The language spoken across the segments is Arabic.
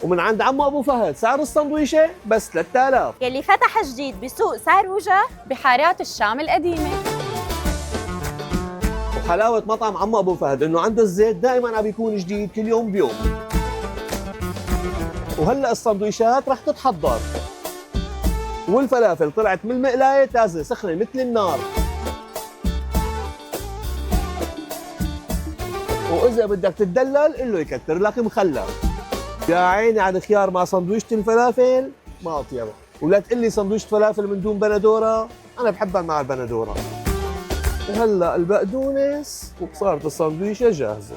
ومن عند عمو ابو فهد سعر السندويشه بس 3000. يلي فتح جديد بسوق ساروجة بحارات الشام القديمة. وحلاوه مطعم عمو ابو فهد انه عنده الزيت دائما عم بيكون جديد كل يوم بيوم. وهلا السندويشات رح تتحضر، والفلافل طلعت من المقلايه تازه سخنه مثل النار. واذا بدك تتدلل قل له يكتر لك مخلل. يا عيني على الخيار مع سندويشة الفلافل ما اطيبها. ولا تقول لي سندويشة فلافل من دون بندوره، انا بحبها مع البندوره. وهلا البقدونس وصارت السندويشه جاهزه.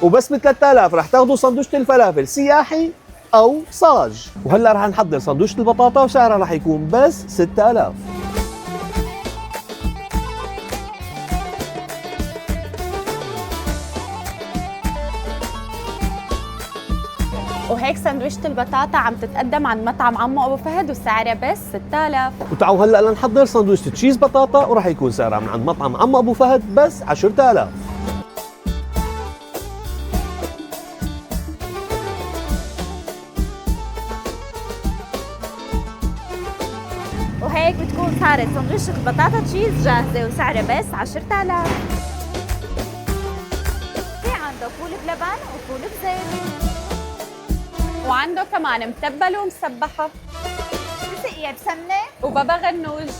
وبس ب 3000 رح تاخذوا سندويشة الفلافل سياحي او صاج. وهلا رح نحضر سندويشة البطاطا وسعرها رح يكون بس 6000. وهيك سندويشة البطاطا عم تتقدم عند مطعم عمو ابو فهد وسعرها بس 6000. وتعالوا هلا لنحضر سندويشة تشيز بطاطا ورح يكون سعرها من عند مطعم عمو ابو فهد بس 10000. وهيك بتكون صارت سندويشة البطاطا تشيز جاهزة وسعرها بس 10000. في عنده فول بلبن وفول بزيت، وعنده كمان متبل ومسبحة بسقية بسمنة وبابا غنوج.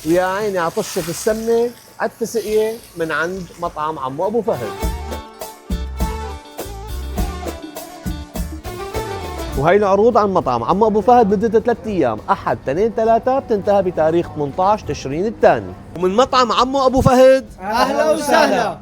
ويا عيني على طشة السمنة على التسقية من عند مطعم عمو ابو فهد. وهي العروض عن مطعم عمو ابو فهد مدتها 3 ايام، احد اثنين ثلاثة، بتنتهي بتاريخ 18 تشرين الثاني. ومن مطعم عمو ابو فهد اهلا وسهلا.